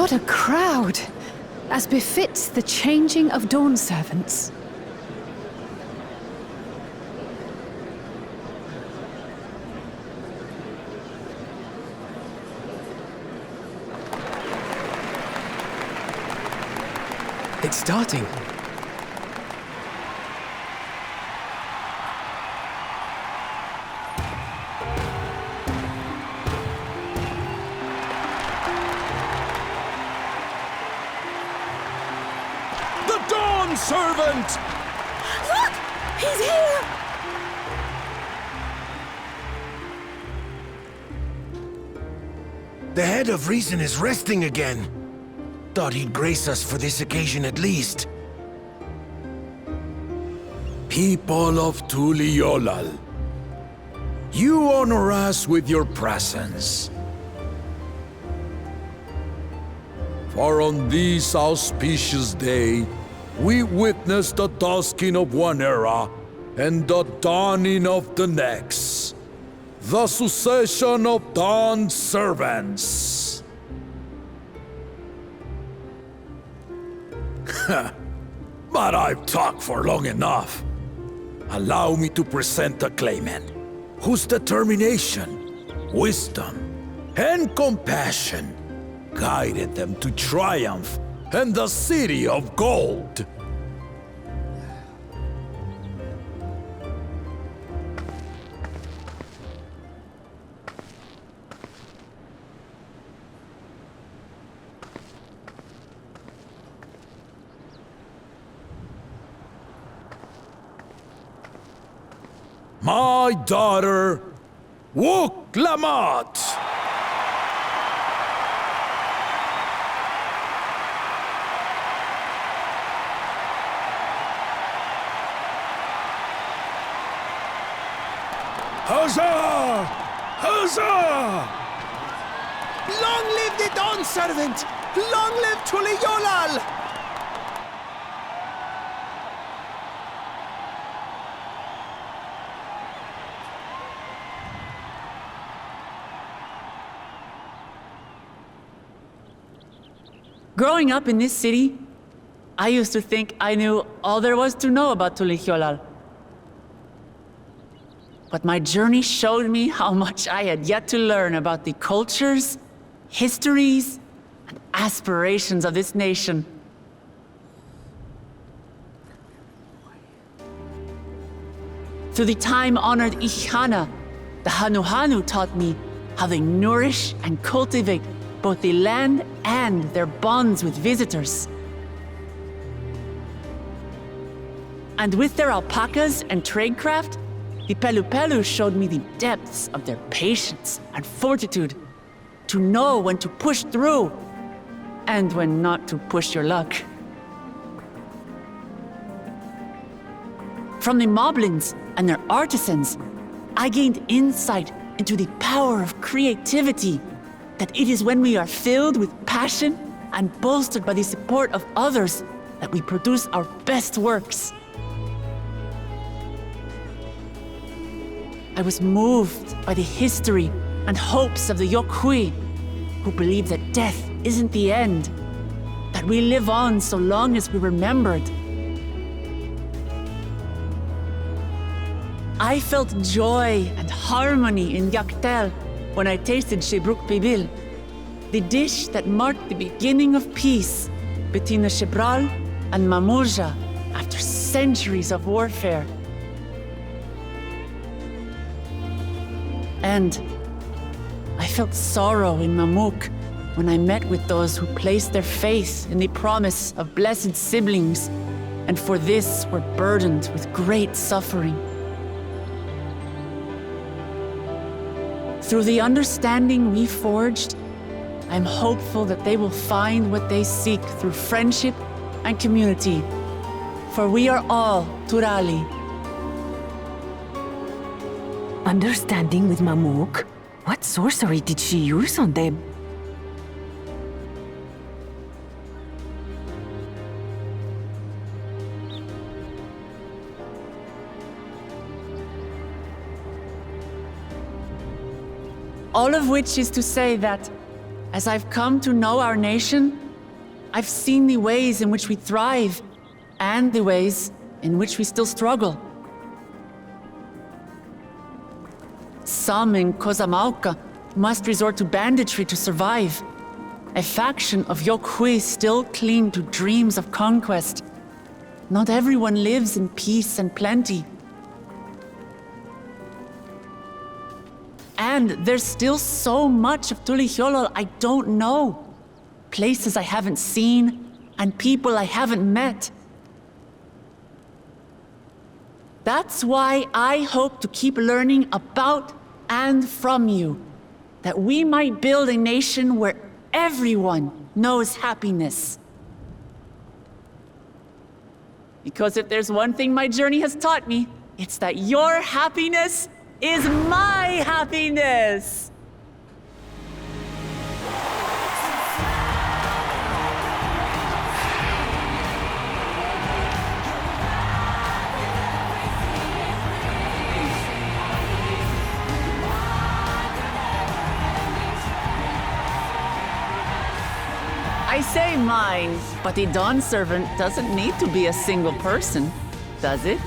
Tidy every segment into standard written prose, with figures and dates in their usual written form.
What a crowd! As befits the changing of dawn servants. It's starting. servant! Look! He's here! The head of reason is resting again. Thought he'd grace us for this occasion at least. People of Tuliolal, you honor us with your presence. For on this auspicious day, we witness the dusking of one era and the dawning of the next. The succession of dawn's servants. But I've talked for long enough. Allow me to present the claimant, whose determination, wisdom, and compassion guided them to triumph in the City of Gold. My daughter, Wook Lamat! Huzzah! Huzzah! Long live the Dawn Servant! Long live Tuliolal! Growing up in this city, I used to think I knew all there was to know about Tuliolal. But my journey showed me how much I had yet to learn about the cultures, histories, and aspirations of this nation. Through the time-honored Ihana, the Hanuhanu taught me how they nourish and cultivate both the land and their bonds with visitors. And with their alpacas and tradecraft, the Pelupelu showed me the depths of their patience and fortitude to know when to push through and when not to push your luck. From the Moblins and their artisans, I gained insight into the power of creativity, that it is when we are filled with passion and bolstered by the support of others that we produce our best works. I was moved by the history and hopes of the Yokhui, who believe that death isn't the end, that we live on so long as we're remembered. I felt joy and harmony in Yaktel when I tasted Shebruk Bibil, the dish that marked the beginning of peace between the Shebral and Mamurja after centuries of warfare. And I felt sorrow in Mamuk when I met with those who placed their faith in the promise of blessed siblings, and for this were burdened with great suffering. Through the understanding we forged, I'm hopeful that they will find what they seek through friendship and community, for we are all Turali. Understanding with Mamuk? What sorcery did she use on them? All of which is to say that, as I've come to know our nation, I've seen the ways in which we thrive and the ways in which we still struggle. Some in Kozamauka must resort to banditry to survive. A faction of Yokhui still cling to dreams of conquest. Not everyone lives in peace and plenty. And there's still so much of Tuliolal I don't know. Places I haven't seen, and people I haven't met. That's why I hope to keep learning about and from you, that we might build a nation where everyone knows happiness. Because if there's one thing my journey has taught me, it's that your happiness is my happiness! I say mine, but the Dawn Servant doesn't need to be a single person, does it?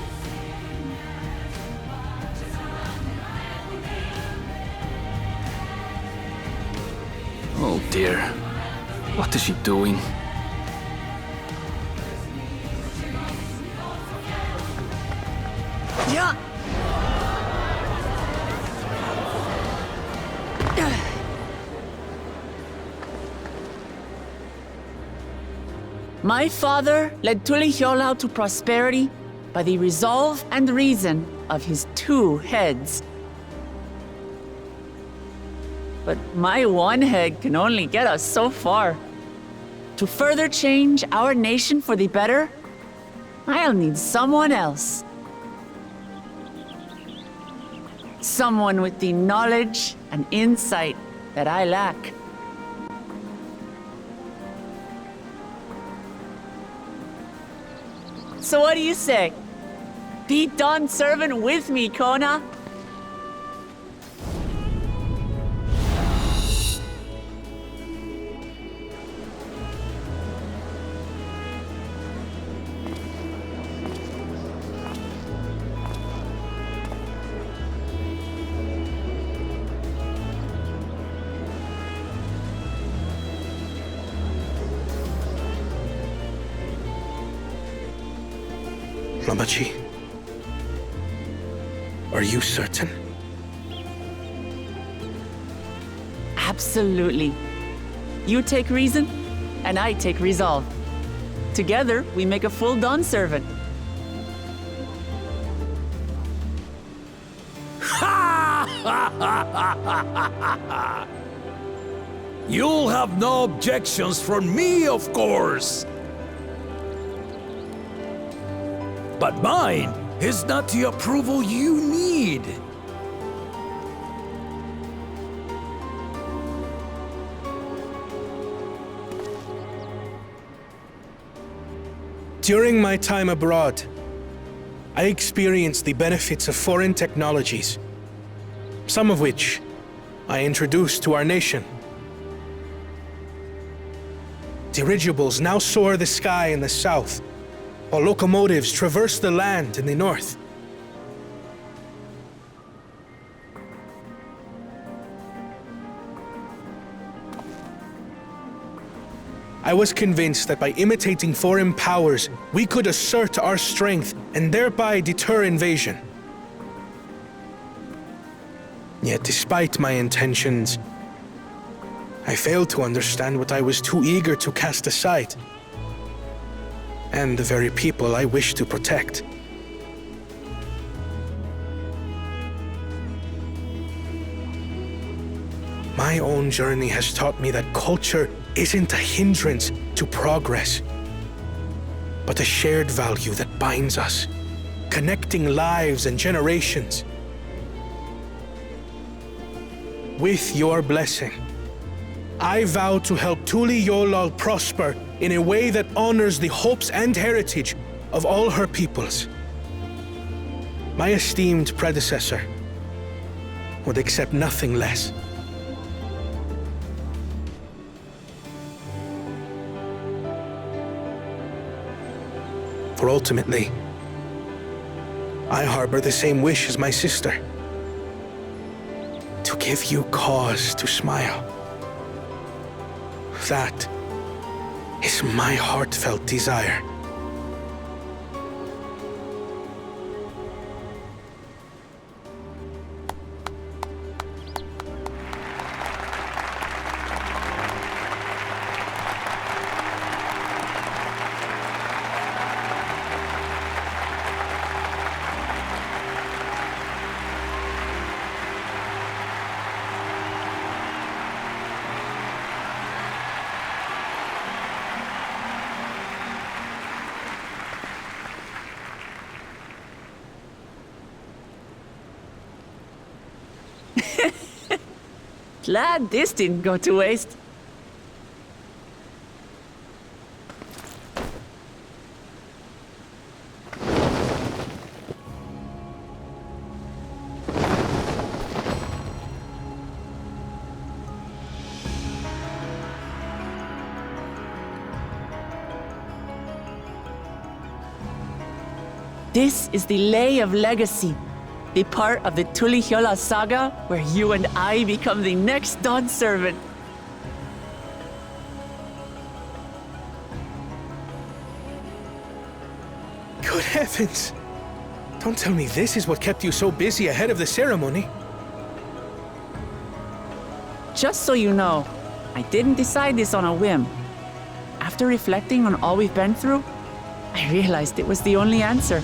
Oh dear. What is she doing? Yeah. My father led Tuliyollal to prosperity by the resolve and reason of his 2 heads. But my one head can only get us so far. To further change our nation for the better, I'll need someone else. Someone with the knowledge and insight that I lack. So what do you say? Be Dawn Servant with me, Kona? Lamachi, are you certain? Absolutely. You take reason, and I take resolve. Together, we make a full Dawn Servant. You'll have no objections from me, of course. But mine is not the approval you need. During my time abroad, I experienced the benefits of foreign technologies, some of which I introduced to our nation. Dirigibles now soar the sky in the south, while locomotives traverse the land in the north. I was convinced that by imitating foreign powers, we could assert our strength and thereby deter invasion. Yet despite my intentions, I failed to understand what I was too eager to cast aside, and the very people I wish to protect. My own journey has taught me that culture isn't a hindrance to progress, but a shared value that binds us, connecting lives and generations. With your blessing, I vow to help Tuliyollal prosper in a way that honors the hopes and heritage of all her peoples. My esteemed predecessor would accept nothing less. For ultimately, I harbor the same wish as my sister, to give you cause to smile. That is my heartfelt desire. Glad this didn't go to waste. This is the Lay of Legacy, the part of the Tulihyola saga where you and I become the next Dawn servant. Good heavens! Don't tell me this is what kept you so busy ahead of the ceremony. Just so you know, I didn't decide this on a whim. After reflecting on all we've been through, I realized it was the only answer.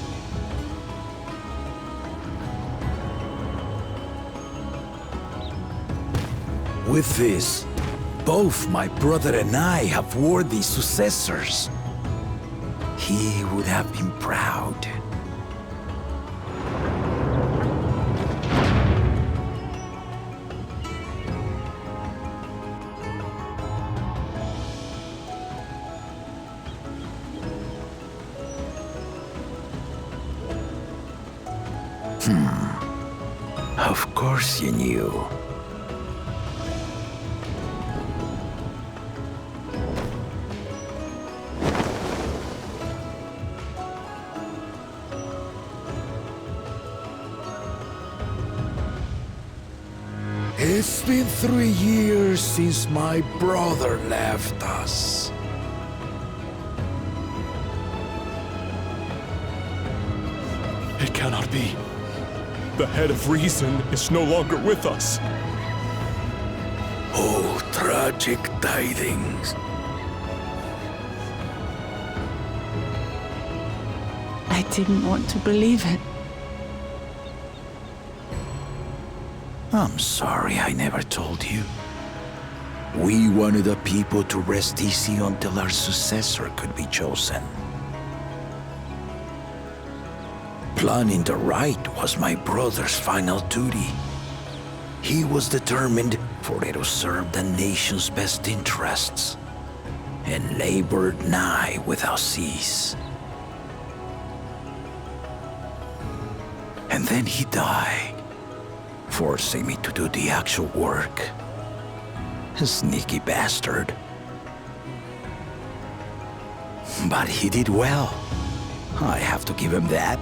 With this, both my brother and I have worthy successors. He would have been proud. Of course you knew. It's been 3 years since my brother left us. It cannot be. The head of reason is no longer with us. Oh, tragic tidings. I didn't want to believe it. I'm sorry I never told you. We wanted the people to rest easy until our successor could be chosen. Planning the right was my brother's final duty. He was determined for it to serve the nation's best interests, and labored nigh without cease. And then he died, forcing me to do the actual work. A sneaky bastard. But he did well. I have to give him that.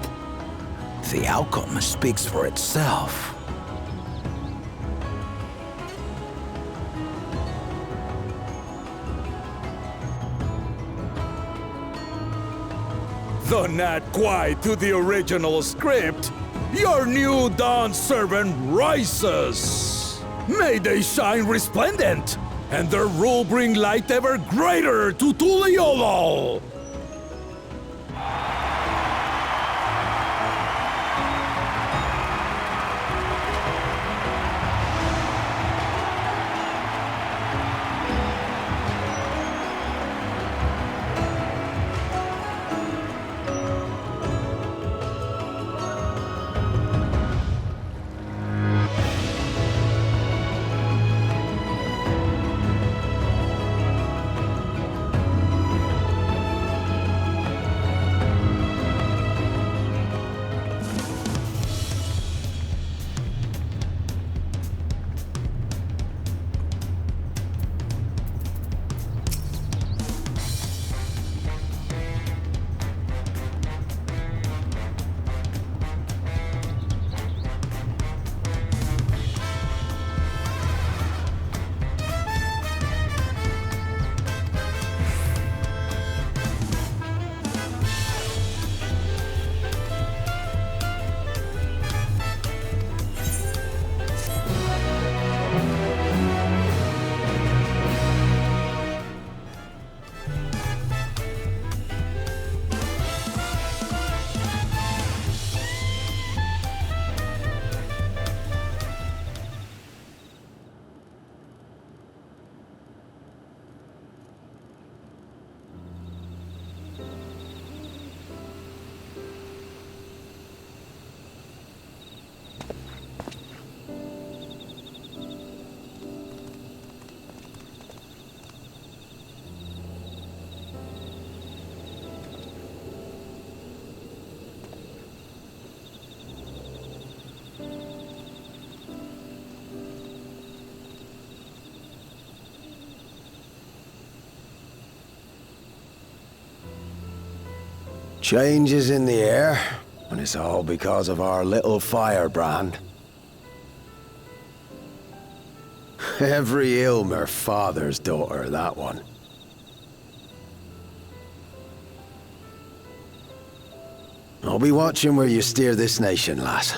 The outcome speaks for itself. Though not quite to the original script, your new Dawn servant rises. May they shine resplendent, and their rule bring light ever greater to Tuliolol. Change is in the air, and it's all because of our little firebrand. Every Ilmer father's daughter, that one. I'll be watching where you steer this nation, lass.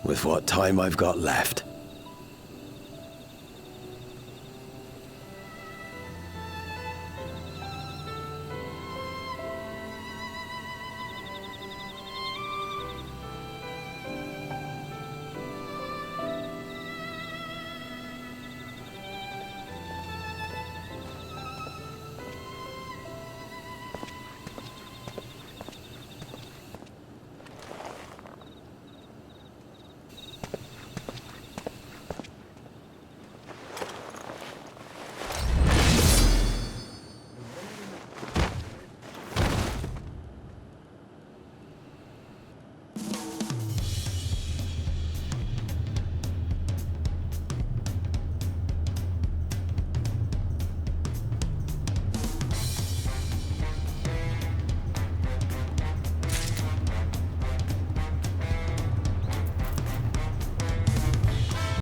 With what time I've got left.